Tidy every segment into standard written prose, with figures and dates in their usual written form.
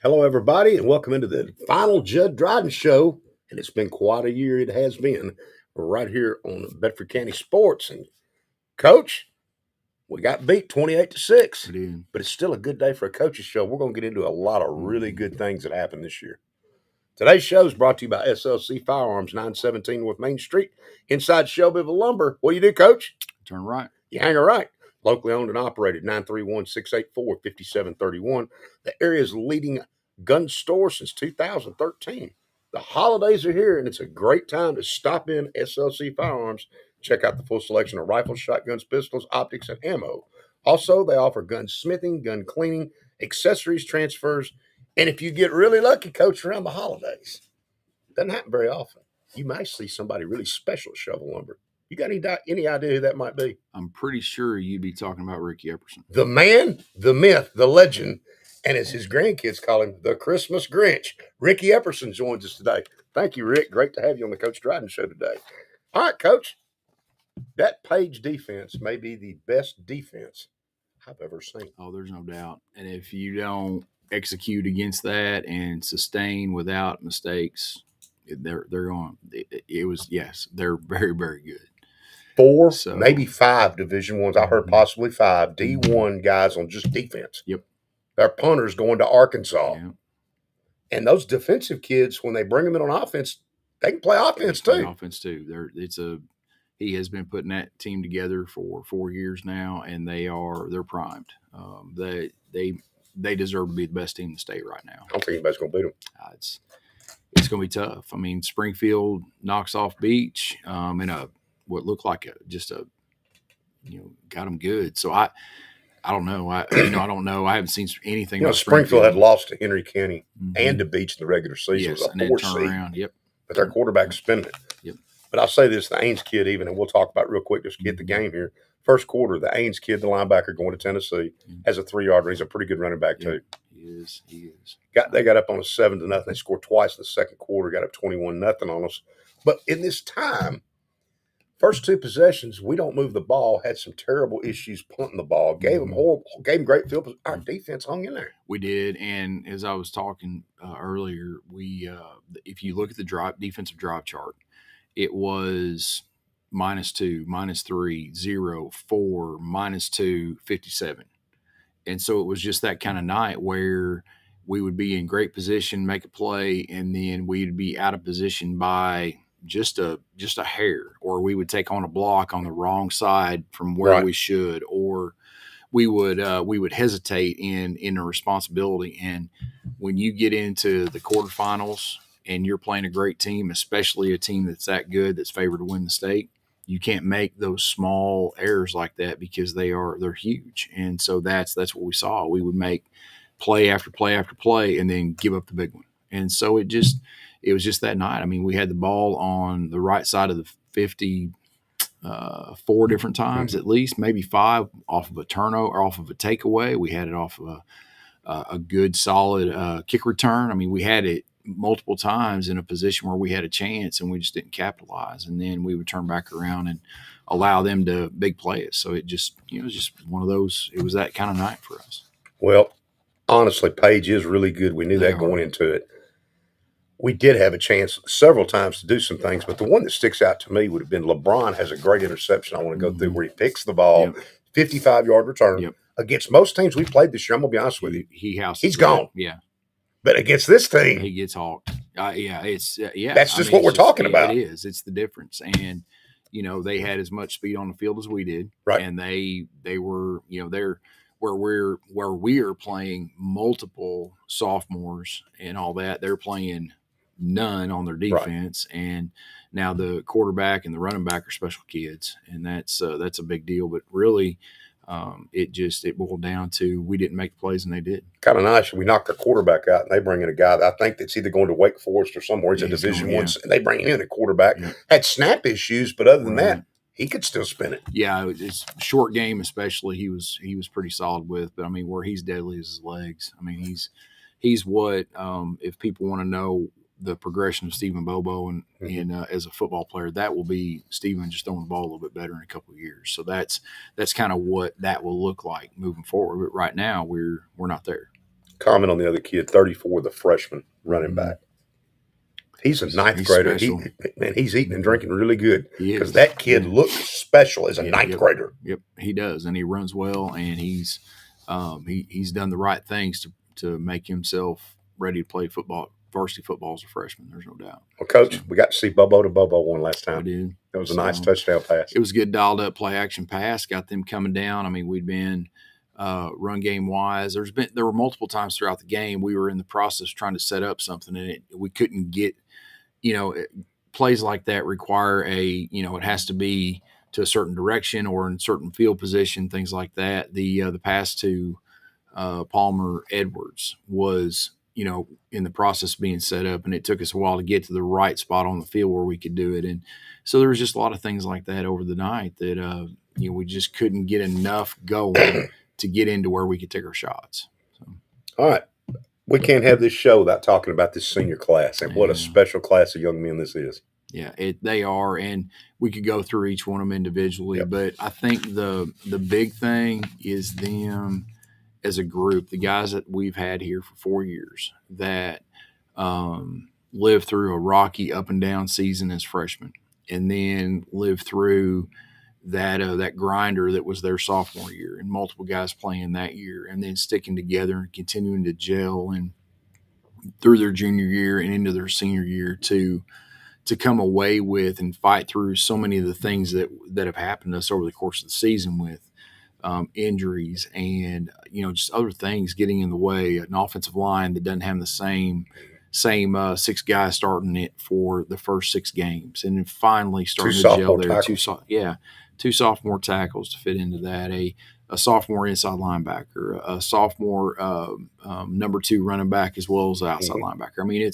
Hello, everybody, and welcome into the final Jud Dryden Show. And it's been quite a year. It has been. We're right here on Bedford County Sports. And Coach, we got beat 28-6, but it's still a good day for a coach's show. We're going to get into a lot of really good things that happened this year. Today's show is brought to you by SLC Firearms, 917 North Main Street, inside Shelbyville Lumber. What do you do, Coach? Turn right. You hang a right. Locally owned and operated, 931-684-5731. The area's leading gun store since 2013. The holidays are here, and it's a great time to stop in SLC Firearms. Check out the full selection of rifles, shotguns, pistols, optics, and ammo. Also, they offer gunsmithing, gun cleaning, accessories, transfers, and if you get really lucky, Coach, around the holidays, doesn't happen very often, you might see somebody really special at Shovel Lumber. You got any idea who that might be? I'm pretty sure you'd be talking about Ricky Epperson. The man, the myth, the legend, and as his grandkids call him, the Christmas Grinch. Ricky Epperson joins us today. Thank you, Rick. Great to have you on the Coach Dryden Show today. All right, Coach. That Page defense may be the best defense I've ever seen. Oh, there's no doubt. And if you don't execute against that and sustain without mistakes, they're going. They're very, very good. Four, maybe five Division Ones. I heard possibly five D1 guys on just defense. Yep. Their punters going to Arkansas. Yeah. And those defensive kids, when they bring them in on offense, they can play offense too. He has been putting that team together for 4 years now, and they're primed. They deserve to be the best team in the state right now. I don't think anybody's going to beat them. It's going to be tough. I mean, Springfield knocks off Beach in what looked like got them good. So I don't know. I don't know. I haven't seen anything. Springfield had lost to Henry County and to Beach in the regular season. Yes, it was and then turn around. Yep. But their quarterback's spinning it. Yep. But I'll say this: the Ains kid, and we'll talk about it real quick just to get the game here. First quarter, the Ains kid, the linebacker going to Tennessee, has a 3-yard. He's a pretty good running back too. He is. They got up on a 7-0. They scored twice in the second quarter. Got up 21-0 on us. But in this time, first two possessions, we don't move the ball. Had some terrible issues punting the ball. Gave them great field. Our defense hung in there. We did, and as I was talking earlier, we if you look at the defensive drive chart, it was -2, -3, 0, 4, -2, 57. And so it was just that kind of night where we would be in great position, make a play, and then we'd be out of position by just a hair, or we would take on a block on the wrong side from where we should, or we would hesitate in a responsibility. And when you get into the quarterfinals and you're playing a great team, especially a team that's that good, that's favored to win the state, you can't make those small errors like that because they're huge. And so that's what we saw. We would make play after play after play and then give up the big one. And so it was just that night. I mean, we had the ball on the right side of the 50 4 different times, at least, maybe 5 off of a turnover or off of a takeaway. We had it off of a good, solid kick return. I mean, we had it multiple times in a position where we had a chance and we just didn't capitalize. And then we would turn back around and allow them to big play us. So it just, it was just one of those, it was that kind of night for us. Well, honestly, Page is really good. We knew that going into it. We did have a chance several times to do some things, but the one that sticks out to me would have been LeBron has a great interception I want to go through where he picks the ball, 55-yard return. Against most teams we played this year, I'm going to be honest with you, he's gone. Yeah. But against this team, he gets hawked. That's just what we're talking about. It is. It's the difference. And, they had as much speed on the field as we did. Right. And they were, they're where we are playing multiple sophomores and all that. They're playing none on their defense. Right. And now the quarterback and the running back are special kids. And that's a big deal. But really, it boiled down to we didn't make the plays and they did. Kind of nice. We knocked their quarterback out and they bring in a guy that I think that's either going to Wake Forest or somewhere. He's a Division I, and they bring in a quarterback. Yeah. Had snap issues, but other than that, he could still spin it. Yeah, it's short game especially. He was pretty solid with, but I mean, where he's deadly is his legs. I mean, he's what if people want to know the progression of Stephen Bobo and as a football player, that will be Stephen just throwing the ball a little bit better in a couple of years. So that's kind of what that will look like moving forward. But right now we're not there. Comment on the other kid, 34, the freshman running back. He's a ninth grader. He's eating and drinking really good because that kid looks special as a ninth grader. Yep, he does, and he runs well, and he's done the right things to make himself ready to play football, varsity football as a freshman. There's no doubt. Well, Coach, we got to see Bobo to Bobo one last time. We did. That was a nice touchdown pass. It was a good dialed up play action pass. Got them coming down. I mean, we'd been run game wise. There were multiple times throughout the game we were in the process trying to set up something, and we couldn't get. Plays like that require it has to be to a certain direction or in certain field position, things like that. The pass to Palmer Edwards was, in the process of being set up, and it took us a while to get to the right spot on the field where we could do it. And so there was just a lot of things like that over the night that, we just couldn't get enough going to get into where we could take our shots. So. All right. We can't have this show without talking about this senior class and what a special class of young men this is. Yeah, they are, and we could go through each one of them individually. Yep. But I think the big thing is them as a group, the guys that we've had here for 4 years that lived through a rocky up and down season as freshmen, and then lived through that grinder that was their sophomore year, and multiple guys playing that year, and then sticking together and continuing to gel and through their junior year and into their senior year to come away with and fight through so many of the things that have happened to us over the course of the season with injuries and just other things getting in the way. An offensive line that doesn't have the same 6 guys starting it for the first 6 games, and then finally starting to gel there. Two sophomore tackles to fit into that. A sophomore inside linebacker, a sophomore number 2 running back, as well as an outside linebacker. I mean,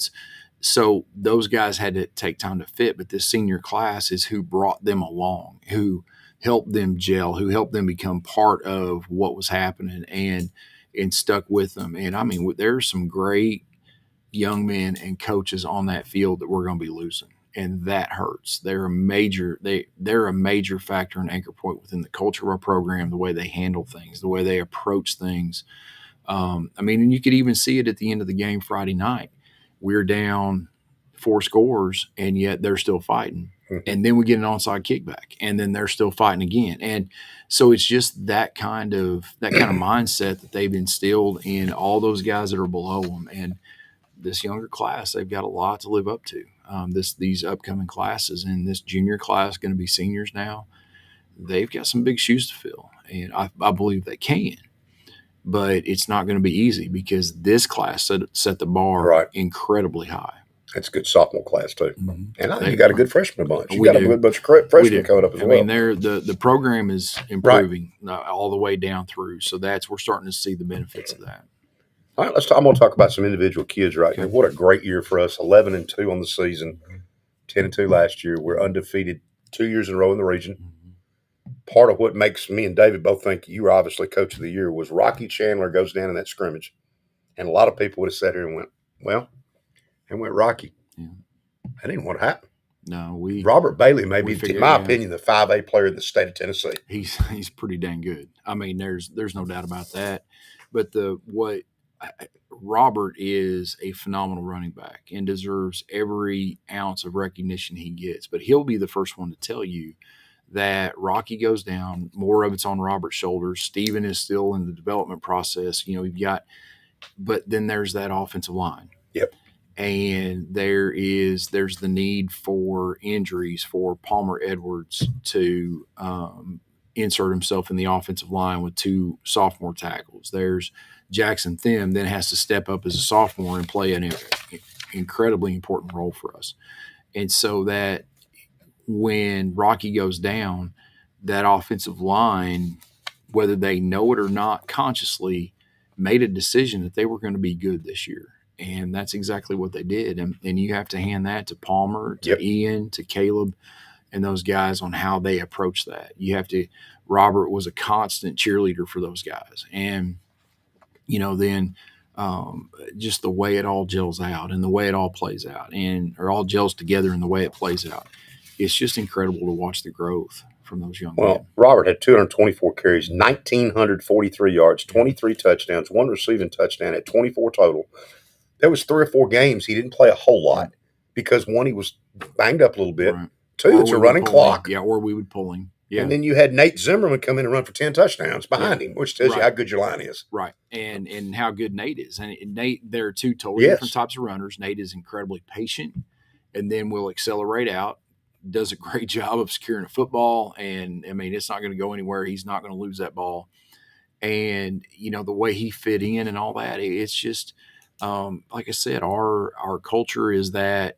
so those guys had to take time to fit, but this senior class is who brought them along, who helped them gel, who helped them become part of what was happening and stuck with them. And I mean, there's some great young men and coaches on that field that we're going to be losing. And that hurts. They're a major factor and anchor point within the culture of our program, the way they handle things, the way they approach things. And you could even see it at the end of the game Friday night. We're down 4 scores, and yet they're still fighting. And then we get an onside kickback, and then they're still fighting again. And so it's just that kind of mindset that they've instilled in all those guys that are below them. And this younger class, they've got a lot to live up to. These upcoming classes, and this junior class going to be seniors now, they've got some big shoes to fill, and I believe they can. But it's not going to be easy because this class set the bar incredibly high. It's a good sophomore class too, and I think you got a good freshman bunch. You got a good bunch of freshmen coming up as well. I mean, the program is improving all the way down through, so we're starting to see the benefits of that. All right, I'm going to talk about some individual kids right now. What a great year for us! 11-2 on the season, 10-2 last year. We're undefeated 2 years in a row in the region. Part of what makes me and David both think you were obviously coach of the year was Rocky Chandler goes down in that scrimmage, and a lot of people would have sat here and went, "Well, and went Rocky." Yeah. That ain't what happened. No, Robert Bailey may be, in my opinion, the 5A player of the state of Tennessee. He's pretty dang good. I mean, there's no doubt about that. But Robert is a phenomenal running back and deserves every ounce of recognition he gets. But he'll be the first one to tell you that Rocky goes down. More of it's on Robert's shoulders. Steven is still in the development process. But then there's that offensive line. Yep. And there's the need for injuries for Palmer Edwards to insert himself in the offensive line with 2 sophomore tackles. There's Jackson Thiem then has to step up as a sophomore and play an incredibly important role for us. And so that when Rocky goes down, that offensive line, whether they know it or not consciously, made a decision that they were going to be good this year. And that's exactly what they did. And you have to hand that to Palmer, to Ian, to Caleb, and those guys on how they approach that. Robert was a constant cheerleader for those guys. And, then just the way it all gels out and the way it all plays out or all gels together and the way it plays out. It's just incredible to watch the growth from those young Well, men. Robert had 224 carries, 1,943 yards, 23 touchdowns, one receiving touchdown at 24 total. There was 3 or 4 games he didn't play a whole lot because one, he was banged up a little bit. Right. Two, it's a running clock. Or we would pull him. Yeah. And then you had Nate Zimmerman come in and run for 10 touchdowns behind him, which tells you how good your line is. Right. And how good Nate is. And Nate, there are two totally different types of runners. Nate is incredibly patient and then will accelerate out, does a great job of securing a football. And I mean, it's not going to go anywhere. He's not going to lose that ball. And, the way he fit in and all that, it's just, like I said, our culture is that,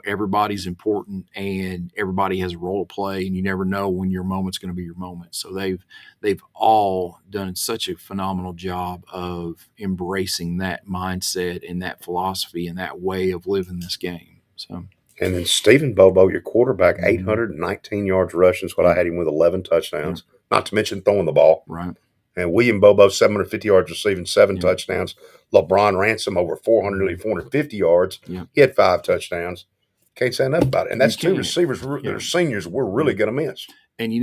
everybody's important and everybody has a role to play, and you never know when your moment's going to be your moment. So they've all done such a phenomenal job of embracing that mindset and that philosophy and that way of living this game. So. And then Stephen Bobo, your quarterback, 819 yards rushing is what I had him with, 11 touchdowns, not to mention throwing the ball. Right. And William Bobo, 750 yards receiving, 7 touchdowns. LeBron Ransom, over 450 yards. He had 5 touchdowns. Can't say enough about it. And that's 2 receivers that are seniors we're really going to miss. And,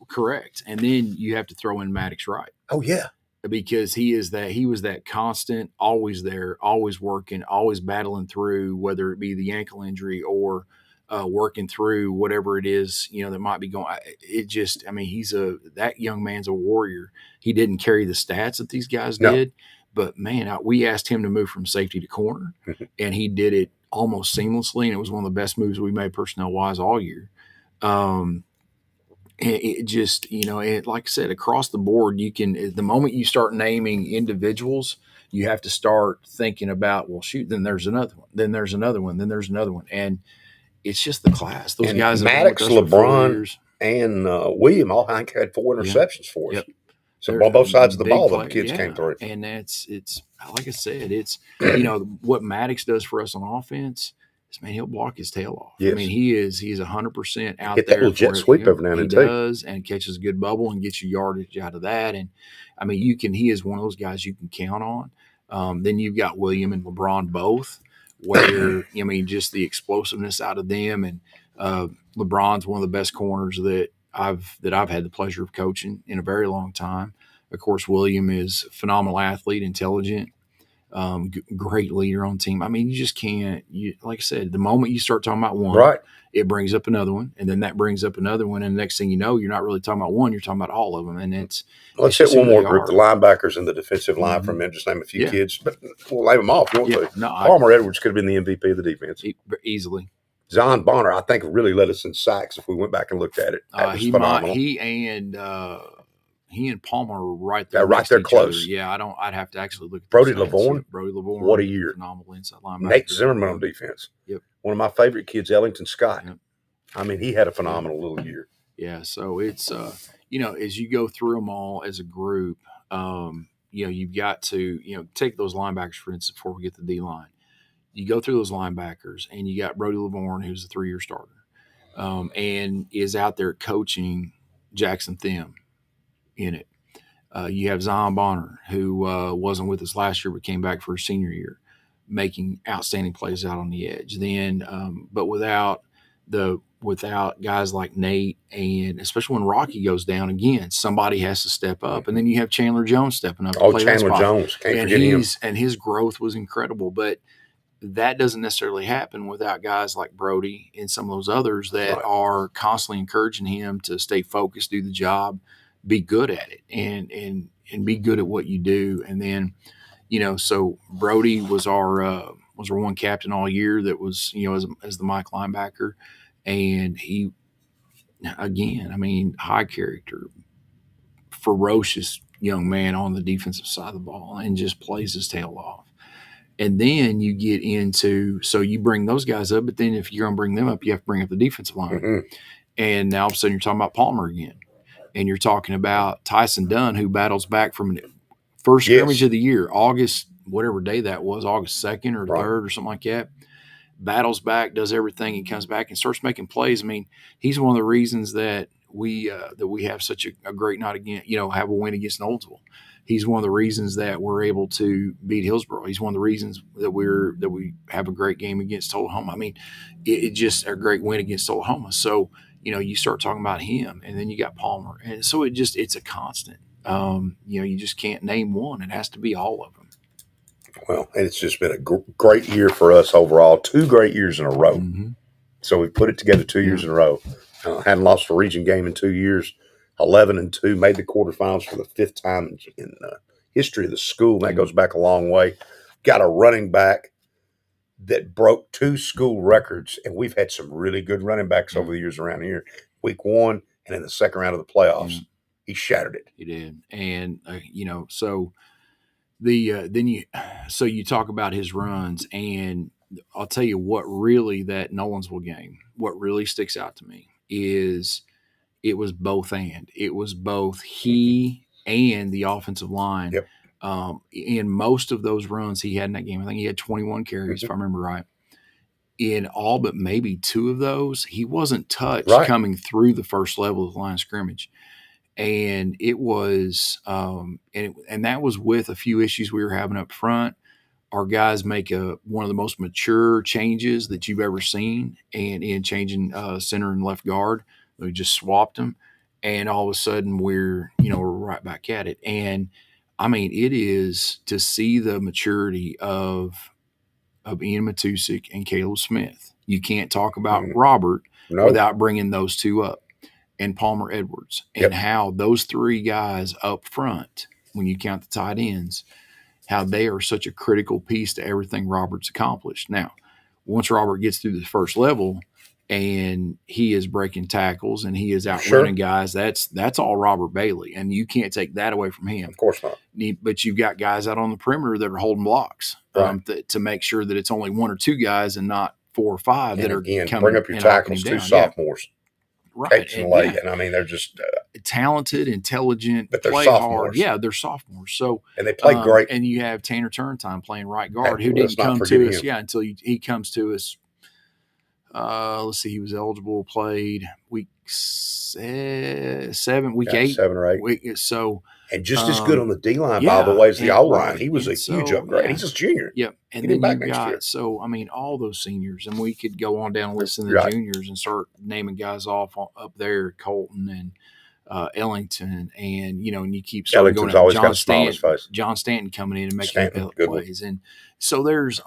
correct. And then you have to throw in Maddox Wright. Oh, yeah. Because he was that constant, always there, always working, always battling through, whether it be the ankle injury or working through whatever it is, that might be going. That young man's a warrior. He didn't carry the stats that these guys did, but man, we asked him to move from safety to corner, and he did it almost seamlessly, and it was one of the best moves we made personnel wise all year. It just, like I said, across the board, the moment you start naming individuals, you have to start thinking about, well, shoot, then there's another one, then there's another one, then there's another one. And it's just the class. Those guys, Maddox, LeBron, and William all had 4 interceptions for us. So on both sides of the ball, the kids came through. And it's like I said, it's, what Maddox does for us on offense. Man, he'll block his tail off. Yes. I mean, he's 100% out there. Hit that little jet sweep every now and then, too. He does, and catches a good bubble and gets you yardage out of that. And, I mean, he is one of those guys you can count on. Then you've got William and LeBron both, where, just the explosiveness out of them. And LeBron's one of the best corners that I've had the pleasure of coaching in a very long time. Of course, William is a phenomenal athlete, intelligent. Great leader on team. I mean, you just can't. Like I said, the moment you start talking about one, it brings up another one, and then that brings up another one, and the next thing you know, you're not really talking about one; you're talking about all of them. And let's hit one more group: the linebackers and the defensive line. From them, just name a few kids, but we'll name them off if you want to. Palmer Edwards could have been the MVP of the defense easily. Zion Bonner, I think, really led us in sacks if we went back and looked at it. That was phenomenal. He and Palmer are right there. Right there close. Other. Yeah, I'd have to actually look at Brody LaVorne. What a year. Phenomenal inside linebacker. Nate Zimmerman on defense. Yep. One of my favorite kids, Ellington Scott. Yep. I mean, he had a phenomenal little year. Yeah, so it's, as you go through them all as a group, you've got to, take those linebackers, for instance, before we get to the D-line. You go through those linebackers, and you got Brody LaVorne, who's a 3-year starter, and is out there coaching Jackson Thiem in it. You have Zion Bonner, who wasn't with us last year but came back for his senior year, making outstanding plays out on the edge. Then, but without guys like Nate, and especially when Rocky goes down again, somebody has to step up. And then you have Chandler Jones stepping up. Oh, Chandler Jones, can't forget him. And his growth was incredible, but that doesn't necessarily happen without guys like Brody and some of those others that are constantly encouraging him to stay focused, do the job, be good at it, and be good at what you do. And then, so Brody was our one captain all year that was, as the Mike linebacker. And he, again, I mean, high character, ferocious young man on the defensive side of the ball, and just plays his tail off. And then you get into, so you bring those guys up, but then if you're going to bring them up, you have to bring up the defensive line. Mm-hmm. And now all of a sudden you're talking about Palmer again. And you're talking about Tyson Dunn, who battles back from first scrimmage of the year, August, whatever day that was, August 2nd or 3rd or something like that. Battles back, does everything, and comes back and starts making plays. I mean, he's one of the reasons that we have such a great night again, have a win against Knowlesville. He's one of the reasons that we're able to beat Hillsborough. He's one of the reasons that we have a great game against Oklahoma. I mean, it just a great win against Oklahoma. So you start talking about him, and then you got Palmer, and so it's a constant. You just can't name one; it has to be all of them. Well, and it's just been a great year for us overall. 2 great years in a row. Mm-hmm. So we put it together 2 years in a row. Hadn't lost a region game in 2 years. 11-2, made the quarterfinals for the 5th time in history of the school. And that goes back a long way. Got a running back that broke 2 school records, and we've had some really good running backs over the years around here. Week 1 and in the second round of the playoffs, he shattered it. He did, and so so you talk about his runs, and I'll tell you what really that Nolensville game, what really sticks out to me is it was both and. It was both he and the offensive line. Yep. In most of those runs he had in that game, I think he had 21 carries, if I remember right. In all but maybe 2 of those, he wasn't touched coming through the first level of the line of scrimmage. And it was, and that was with a few issues we were having up front. Our guys make one of the most mature changes that you've ever seen, and in changing center and left guard, we just swapped them, and all of a sudden we're right back at it. And I mean, it is to see the maturity of Ian Matusik and Caleb Smith. You can't talk about Robert without bringing those 2 up. And Palmer Edwards, and how those 3 guys up front, when you count the tight ends, how they are such a critical piece to everything Robert's accomplished. Now, once Robert gets through the first level and he is breaking tackles and he is outrunning guys, that's all Robert Bailey, and you can't take that away from him. Of course not. But you've got guys out on the perimeter that are holding blocks to make sure that it's only 1 or 2 guys and not 4 or 5 that are coming. Bring up your tackles, 2 sophomores. Right. And I mean, they're just talented, intelligent, but they're play sophomores. Hard. Yeah, they're sophomores. So and they play great. And you have Tanner Turntime playing right guard, who didn't come to us. Yeah, until he comes to us. Let's see, he was eligible, played week 7, week 8, 7 or 8. So and just as good on the D line, by the way, as the O line. He was a huge upgrade. He's a junior. Yep. And then you've got, so I mean, all those seniors, and we could go on down and listen to the juniors and start naming guys off up there, Colton and Ellington, and and you keep starting going. Always got a smile on his face. John Stanton coming in and making plays, and so there's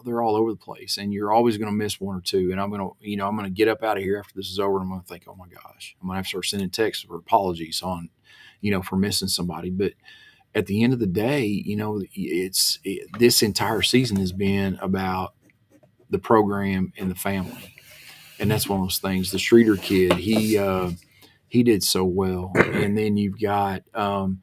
they're all over the place, and you're always going to miss 1 or 2. And I'm going to get up out of here after this is over, and I'm going to think, oh my gosh, I'm going to have to start sending texts for apologies on, for missing somebody. But at the end of the day, this entire season has been about the program and the family, and that's one of those things. The Streeter kid, he did so well, and then you've got the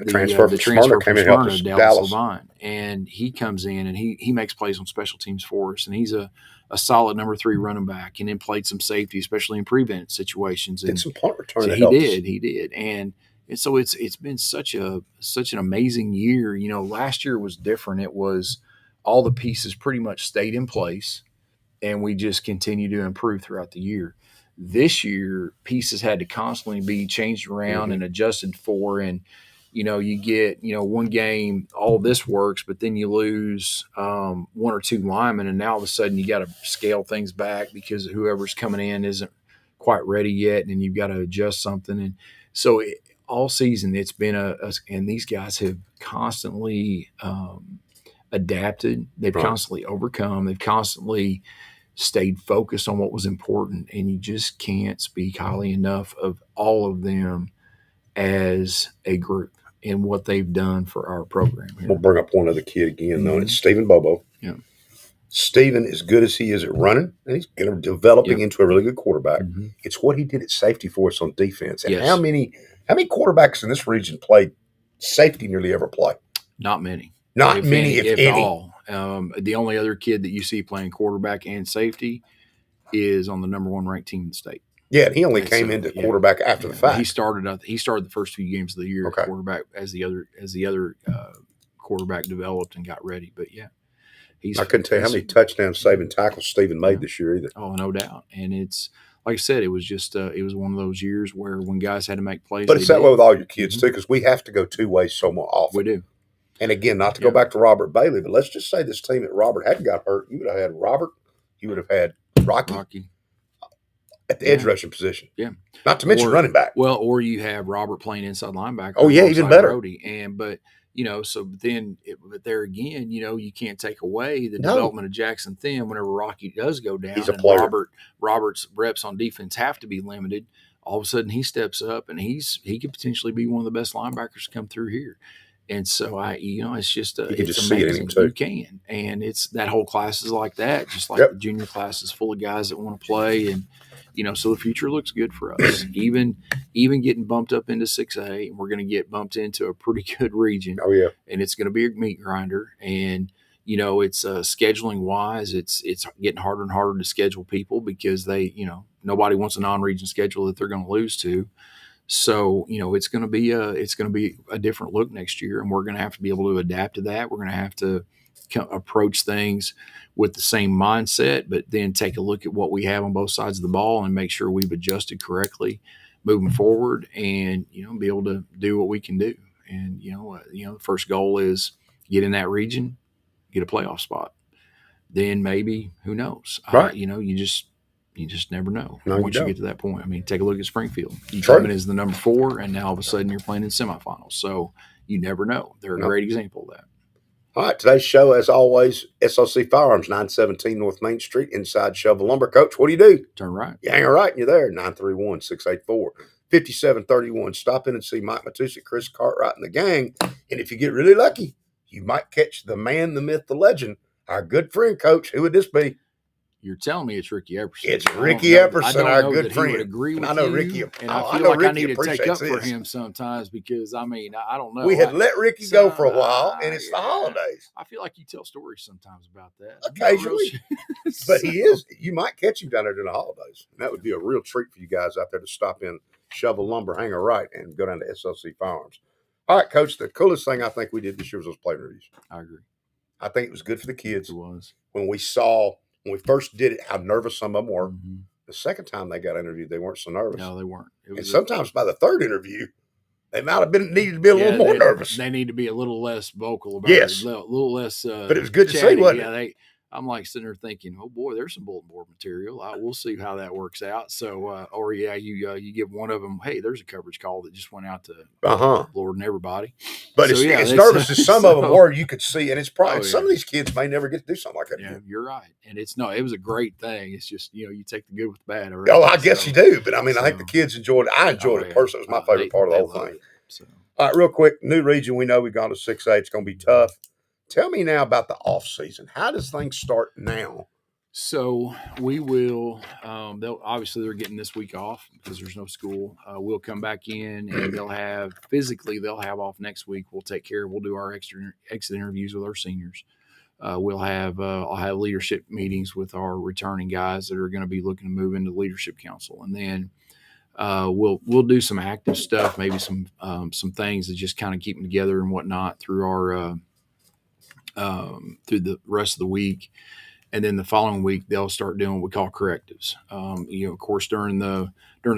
transfer from Smyrna, Dallas Levine, and he comes in and he makes plays on special teams for us, and he's a solid number 3 running back, and then played some safety, especially in prevent situations. And did some punt return. So he did, and so it's been such an amazing year. Last year was different. It was all the pieces pretty much stayed in place, and we just continue to improve throughout the year. This year, pieces had to constantly be changed around and adjusted for, and you get one game all this works, but then you lose 1 or 2 linemen, and now all of a sudden you got to scale things back because whoever's coming in isn't quite ready yet, and you've got to adjust something. And so all season it's been and these guys have constantly adapted. They've constantly overcome. They've constantly stayed focused on what was important, and you just can't speak highly enough of all of them as a group and what they've done for our program here. We'll bring up one other kid again, though, and it's Stephen Bobo. Yeah. Stephen, as good as he is at running, and he's developing into a really good quarterback. It's what he did at safety for us on defense. And how many quarterbacks in this region played safety nearly ever play? Not many. Not many, if any. All. The only other kid that you see playing quarterback and safety is on the number 1 ranked team in the state. Yeah, and he only came into quarterback after the fact. He started the first few games of the year at quarterback as the other quarterback developed and got ready. But I couldn't tell you how many touchdown saving tackles Stephen made this year either. Oh, no doubt. And it's like I said, it was just it was one of those years where when guys had to make plays. But it's that way with all your kids too, because we have to go 2 ways so more often. We do. And again, not to go back to Robert Bailey, but let's just say this team that Robert hadn't got hurt, you would have had Robert, you would have had Rocky. at the edge rushing position. Yeah. Not to mention running back. Well, or you have Robert playing inside linebacker. Oh, yeah, even better. Brody. But there again, you can't take away the development of Jackson Thin whenever Rocky does go down. He's a player. Robert's reps on defense have to be limited. All of a sudden, he steps up, and he could potentially be one of the best linebackers to come through here. And so it's just you can it's just amazing. See it in him too. You can, and it's that whole class is like that, just like the junior class is full of guys that want to play, and so the future looks good for us. even getting bumped up into 6A, and we're going to get bumped into a pretty good region. Oh yeah, and it's going to be a meat grinder, and it's scheduling wise, it's getting harder and harder to schedule people because they nobody wants a non-region schedule that they're going to lose to. So, it's going to be a different look next year, and we're going to have to be able to adapt to that. We're going to have to approach things with the same mindset, but then take a look at what we have on both sides of the ball and make sure we've adjusted correctly moving forward, and be able to do what we can do. And the first goal is get in that region, get a playoff spot. Then maybe, who knows? Right. You just never know once you get to that point. I mean, take a look at Springfield. You True. come in as the number 4, and now all of a sudden you're playing in semifinals. So you never know. They're a great example of that. All right, today's show, as always, SLC Firearms, 917 North Main Street, inside Shovel Lumber. Coach, what do? Turn right. You hang a right, and you're there, 931-684-5731. Stop in and see Mike Matusik, Chris Cartwright, and the gang. And if you get really lucky, you might catch the man, the myth, the legend, our good friend, Coach. Who would this be? You're telling me it's Ricky Epperson. It's Ricky Epperson, our good friend. He would agree with I know you, Ricky, and I feel like I need to take up for him sometimes because I don't know. We had let Ricky go for a while, and it's the holidays. I feel like you tell stories sometimes about that. Occasionally, but he is. You might catch him down there during the holidays, and that would be a real treat for you guys out there to stop in, Shovel Lumber, hang a right, and go down to SLC Firearms. All right, Coach. The coolest thing I think we did this year was those play reviews. I agree. I think it was good for the kids. It was. When we first did it, how nervous some of them were. Mm-hmm. The second time they got interviewed, they weren't so nervous. No, they weren't. And sometimes by the third interview, they might have needed to be a little more nervous. They need to be a little less vocal about it. A little less. But it was good chatty. to see, wasn't it? I'm like sitting there thinking, oh boy, there's some bulletin board material. We'll see how that works out. So, you give one of them, hey, there's a coverage call that just went out to Lord and everybody. But it's nervous as some of them were. You could see, and it's probably some of these kids may never get to do something like that. Yeah, you're right. And it was a great thing. It's just you take the good with the bad. Right? Oh, I guess you do. But I mean, I think the kids enjoyed it. I enjoyed it personally. It was my favorite part of the whole thing. So. All right, real quick, new region. We know we've gone to 6A. It's going to be tough. Tell me now about the off season. How does things start now? So we will. They're getting this week off because there's no school. We'll come back in and they'll have off next week. We'll do our exit interviews with our seniors. I'll have leadership meetings with our returning guys that are going to be looking to move into the leadership council, and then we'll do some active stuff, maybe some things that just kind of keep them together and whatnot through our. Through the rest of the week, and then the following week they'll start doing what we call correctives. Of course, during the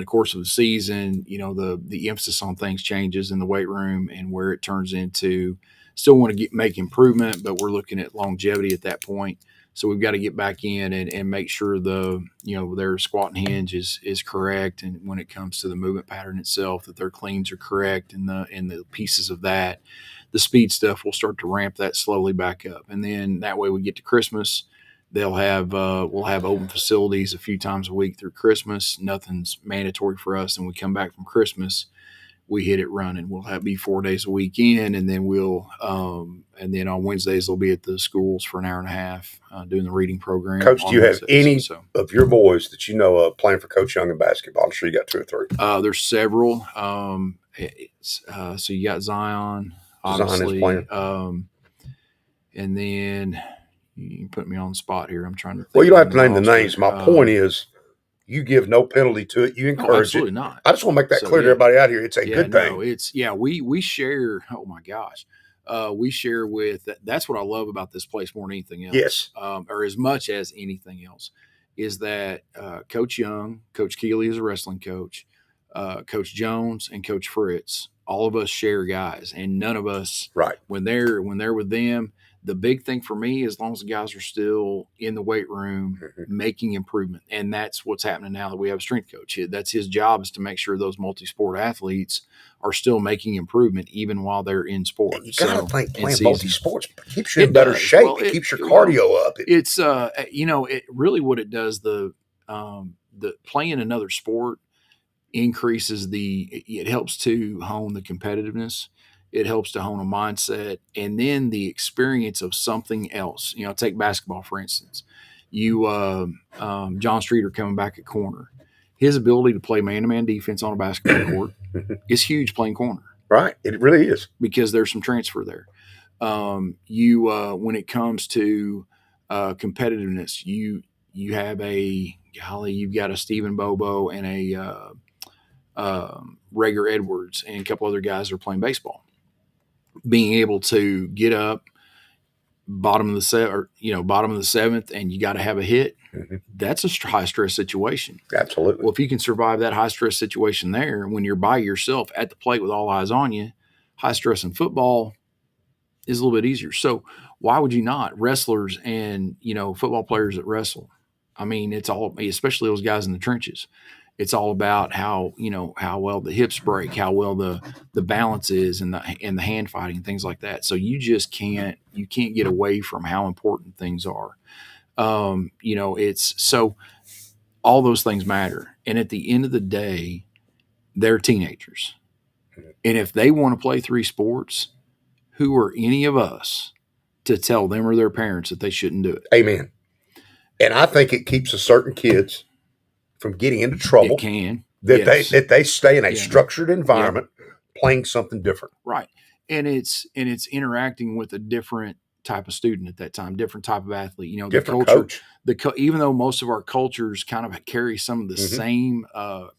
course of the season, the emphasis on things changes in the weight room, and where it turns into still want to make improvement, but we're looking at longevity at that point. So we've got to get back in and make sure their squat and hinge is correct, and when it comes to the movement pattern itself, that their cleans are correct, and the pieces of that. The speed stuff, we'll start to ramp that slowly back up. And then that way we get to Christmas, we'll have open facilities a few times a week through Christmas. Nothing's mandatory for us. And we come back from Christmas, we hit it running. We'll be 4 days a week in, and then and then on Wednesdays they'll be at the schools for an hour and a half doing the reading program. Coach, do you have any of your boys that you know of playing for Coach Young in basketball? I'm sure you got 2 or 3. There's several. So you got Zion. Obviously, and then you can put me on the spot here. I'm trying to think. Well, you don't have to name the names. My point is, you give no penalty to it. You encourage absolutely not. I just want to make that clear to everybody out here. It's a good thing. We share. Oh my gosh, we share with. That's what I love about this place more than anything else. Yes, or as much as anything else, is that Coach Young, Coach Keeley is a wrestling coach, Coach Jones, and Coach Fritz. All of us share guys, and none of us, right? When they're with them, The big thing for me, as long as the guys are still in the weight room making improvement, and that's what's happening now that we have a strength coach. That's his job, is to make sure those multi-sport athletes are still making improvement even while they're in sport. And you got to think playing multi-sports keeps you It in better does. shape. Well, it keeps your cardio up. It's it really, what it does, the playing another sport increases it helps to hone the competitiveness. It helps to hone a mindset, and then the experience of something else. Take basketball, for instance. John Streeter coming back at corner. His ability to play man-to-man defense on a basketball court is huge playing corner. Right. It really is. Because there's some transfer there. When it comes to competitiveness, you've got a Stephen Bobo and a Rager Edwards and a couple other guys that are playing baseball. Being able to get up bottom of the seventh, and you got to have a hit. That's a high stress situation. Absolutely. Well, if you can survive that high stress situation there, when you're by yourself at the plate with all eyes on you, high stress in football is a little bit easier. So why would you not? Wrestlers and football players that wrestle. I mean, it's all, especially those guys in the trenches. It's all about how well the hips break, how well the balance is, and the hand fighting, things like that. So you just can't get away from how important things are. It's so all those things matter. And at the end of the day, they're teenagers. And if they want to play 3 sports, who are any of us to tell them or their parents that they shouldn't do it? Amen. And I think it keeps a certain kids from getting into trouble. It can. That they stay in a structured environment playing something different. Right. And it's interacting with a different type of student at that time, different type of athlete. Different coach. Even though most of our cultures kind of carry some of the same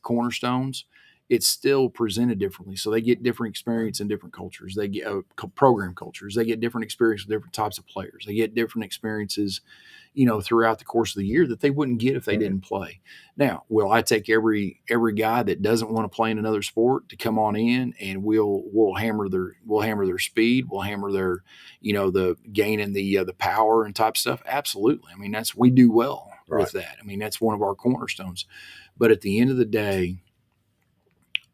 cornerstones, it's still presented differently. So they get different experience in different cultures. They get program cultures. They get different experience with different types of players. They get different experiences, throughout the course of the year that they wouldn't get if they didn't play. Now, will I take every guy that doesn't want to play in another sport to come on in, and we'll hammer their speed, we'll hammer their, the gaining the power and type stuff? Absolutely. I mean, we do well with that. I mean, that's one of our cornerstones. But at the end of the day,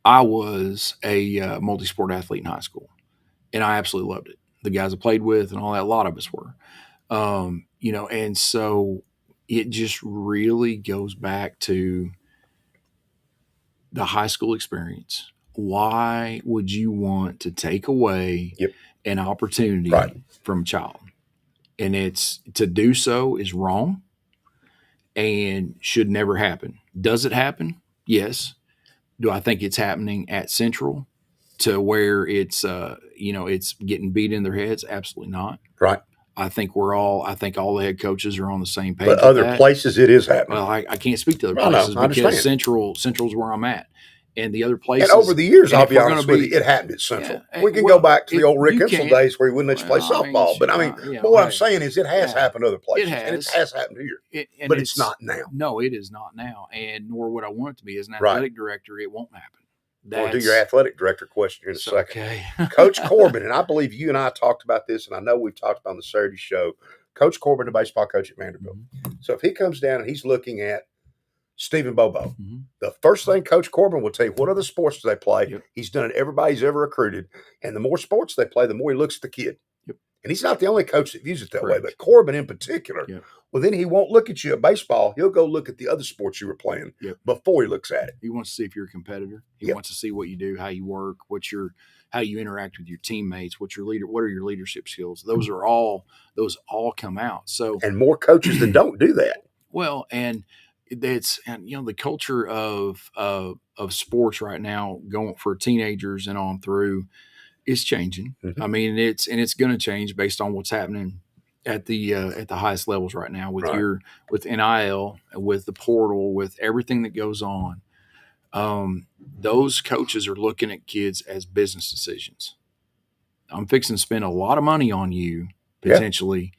I was a multi-sport athlete in high school, and I absolutely loved it. The guys I played with and all that, a lot of us were, and so it just really goes back to the high school experience. Why would you want to take away an opportunity from a child? And to do so is wrong and should never happen. Does it happen? Yes. Do I think it's happening at Central to where it's getting beat in their heads? Absolutely not. Right. I think all the head coaches are on the same page. But other places it is happening. Well, I can't speak to other places because Central's where I'm at. And the other places. And over the years, I'll be honest with you, it happened at Central. We can go back to the old Rick Insel days where he wouldn't let you play softball. But what I'm saying is it has happened other places. And it has happened here. But it's not now. No, it is not now. And nor would I want it to be. As an athletic director, it won't happen. We'll do your athletic director question in a second. Okay. Coach Corbin, and I believe you and I talked about this, and I know we've talked about on the Saturday show. Coach Corbin, the baseball coach at Vanderbilt. So if he comes down and he's looking at Stephen Bobo, the first thing Coach Corbin will tell you, what other sports do they play? He's done it everybody's ever recruited. And the more sports they play, the more he looks at the kid. And he's not the only coach that views it that way, but Corbin in particular. Well, then he won't look at you at baseball. He'll go look at the other sports you were playing before he looks at it. He wants to see if you're a competitor. He wants to see what you do, how you work, how you interact with your teammates, what are your leadership skills. Those all come out. So, and more coaches that don't do that. Well, and the culture of sports right now, going for teenagers and on through, is changing. I mean, it's going to change based on what's happening at the highest levels right now with with NIL, with the portal, with everything that goes on. Those coaches are looking at kids as business decisions. I'm fixing to spend a lot of money on you potentially,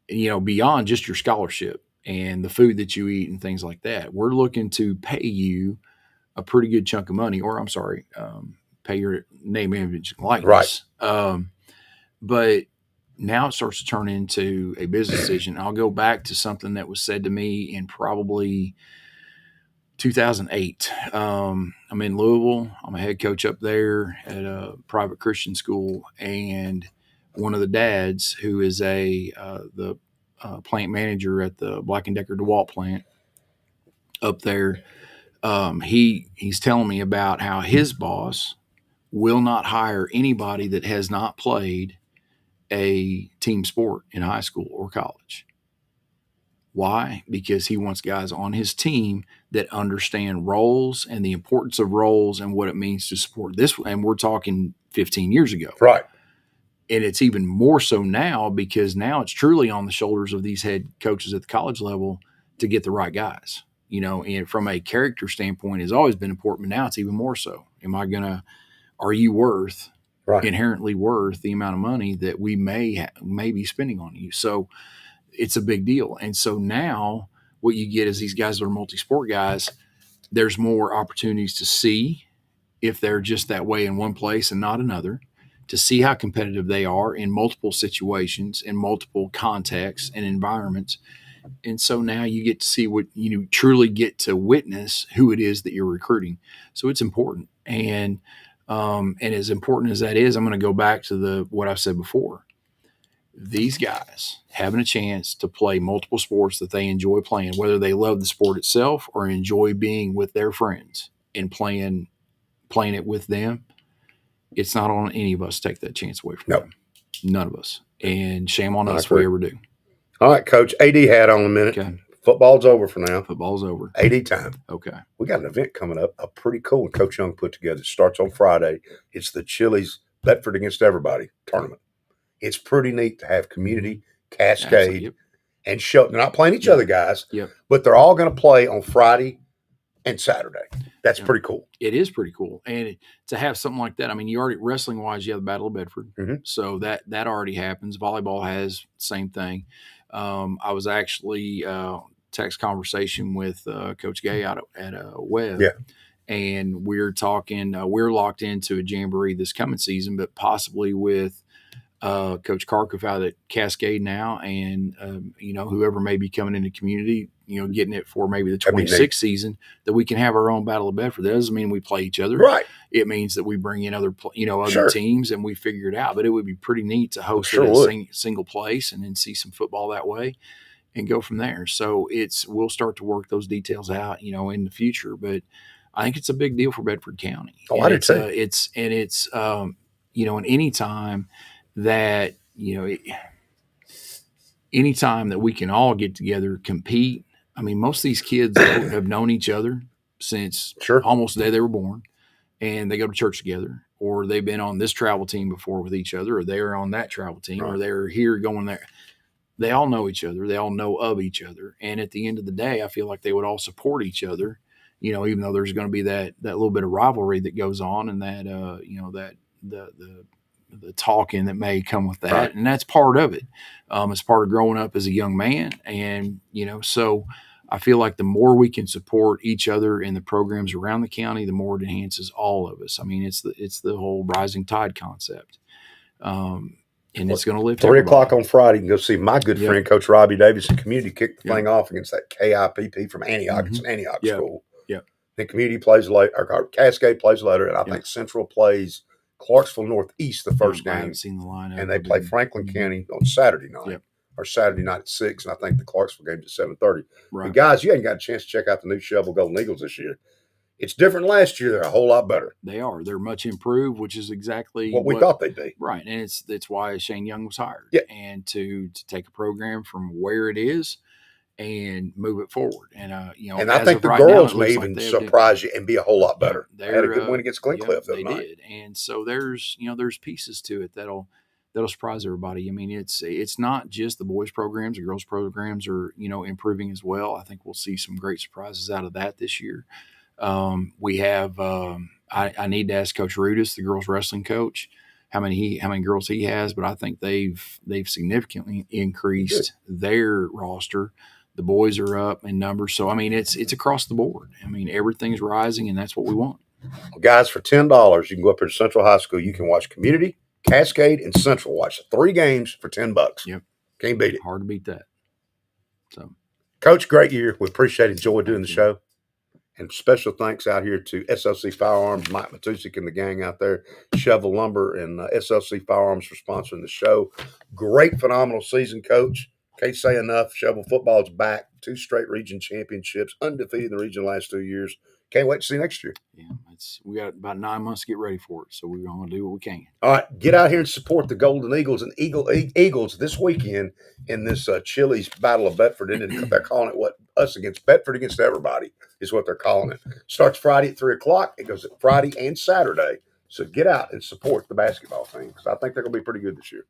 beyond just your scholarship and the food that you eat and things like that. We're looking to pay you a pretty good chunk of money, or pay your name, image, and likeness. But now it starts to turn into a business decision. I'll go back to something that was said to me in probably 2008. I'm in Louisville. I'm a head coach up there at a private Christian school, and one of the dads, who is the plant manager at the Black and Decker DeWalt plant up there, he's telling me about how his boss will not hire anybody that has not played a team sport in high school or college. Why? Because he wants guys on his team that understand roles and the importance of roles and what it means to support this. And we're talking 15 years ago. Right. And it's even more so now, because now it's truly on the shoulders of these head coaches at the college level to get the right guys. And from a character standpoint, has always been important, but now it's even more so. Are you worth, inherently worth the amount of money that we may be spending on you? So it's a big deal. And so now what you get is these guys that are multi-sport guys, there's more opportunities to see if they're just that way in one place and not another, to see how competitive they are in multiple situations, in multiple contexts and environments. And so now you get to see what you truly get to witness who it is that you're recruiting. So it's important. And as important as that is, I'm going to go back to what I've said before. These guys having a chance to play multiple sports that they enjoy playing, whether they love the sport itself or enjoy being with their friends and playing it with them, it's not on any of us to take that chance away from them. None of us. And shame on us if we ever do. All right, Coach. AD hat on a minute. Okay. Football's over for now. Football's over. AD time. Okay. We got an event coming up, a pretty cool one Coach Young put together. It starts on Friday. It's the Chili's Bedford Against Everybody tournament. It's pretty neat to have community, Cascade, and show. They're not playing each other, guys, but they're all going to play on Friday and Saturday. That's pretty cool. It is pretty cool. And to have something like that, I mean, you already, wrestling-wise, you have the Battle of Bedford. Mm-hmm. So that already happens. Volleyball has the same thing. I was actually text conversation with Coach Gay out at Webb. Yeah. And we're talking, we're locked into a jamboree this coming season, but possibly with Coach Karkoff out at Cascade now, and whoever may be coming into community, getting it for maybe the 26th season, that we can have our own Battle of Bedford. That doesn't mean we play each other. Right. It means that we bring in other teams and we figure it out. But it would be pretty neat to host it at a single place and then see some football that way and go from there. So we'll start to work those details out, in the future. But I think it's a big deal for Bedford County. Oh, I did too. And any time that, anytime that we can all get together, compete. I mean, most of these kids have known each other since almost the day they were born, and they go to church together, or they've been on this travel team before with each other, or they're on that travel team, or they're here going there. They all know each other. They all know of each other. And at the end of the day, I feel like they would all support each other, even though there's going to be that little bit of rivalry that goes on, and that, the talking that may come with that. Right. And that's part of it. It's part of growing up as a young man. And, so I feel like the more we can support each other in the programs around the county, the more it enhances all of us. I mean, it's the whole rising tide concept. And it's going to lift 3 o'clock on Friday. You can go see my good friend, Coach Robbie Davis, in community kick the thing off against that KIPP from Antioch. Mm-hmm. It's an Antioch school. Yeah. The community plays later, or Cascade plays later, and I think Central plays Clarksville Northeast the first game. I haven't seen the lineup. And they play Franklin County on Saturday night, or Saturday night at 6, and I think the Clarksville game's at 7:30. Right. But guys, you ain't got a chance to check out the new Shovel Golden Eagles this year. It's different than last year. They're a whole lot better. They are. They're much improved, which is exactly what we thought they'd be. Right, and it's why Shane Young was hired. Yeah. And to take a program from where it is and move it forward. And and I think the girls may even surprise you and be a whole lot better. They had a good win against Glencliff that night. They did. And so there's pieces to it that'll surprise everybody. I mean, it's not just the boys programs, the girls programs are, improving as well. I think we'll see some great surprises out of that this year. We have I need to ask Coach Rudis, the girls wrestling coach, how many girls he has, but I think they've significantly increased their roster. The boys are up in numbers. So, I mean, it's across the board. I mean, everything's rising, and that's what we want. Well, guys, for $10, you can go up here to Central High School. You can watch community, Cascade and Central. Watch 3 games for $10. Yep. Can't beat it. Hard to beat that. So, Coach, great year. We appreciate it. Enjoy doing the you. show. And special thanks out here to SLC Firearms, Mike Matusik and the gang out there, Shovel Lumber and SLC Firearms for sponsoring the show. Great, phenomenal season, Coach. Can't say enough. Shovel football's back. 2 straight region championships, undefeated in the region the last 2 years. Can't wait to see next year. Yeah, we got about 9 months to get ready for it, so we're going to do what we can. All right, get out here and support the Golden Eagles and Eagles this weekend in this Chili's Battle of Bedford. And they're calling it what? Us against Bedford against everybody is what they're calling it. Starts Friday at 3 o'clock. It goes Friday and Saturday. So get out and support the basketball team because I think they're going to be pretty good this year.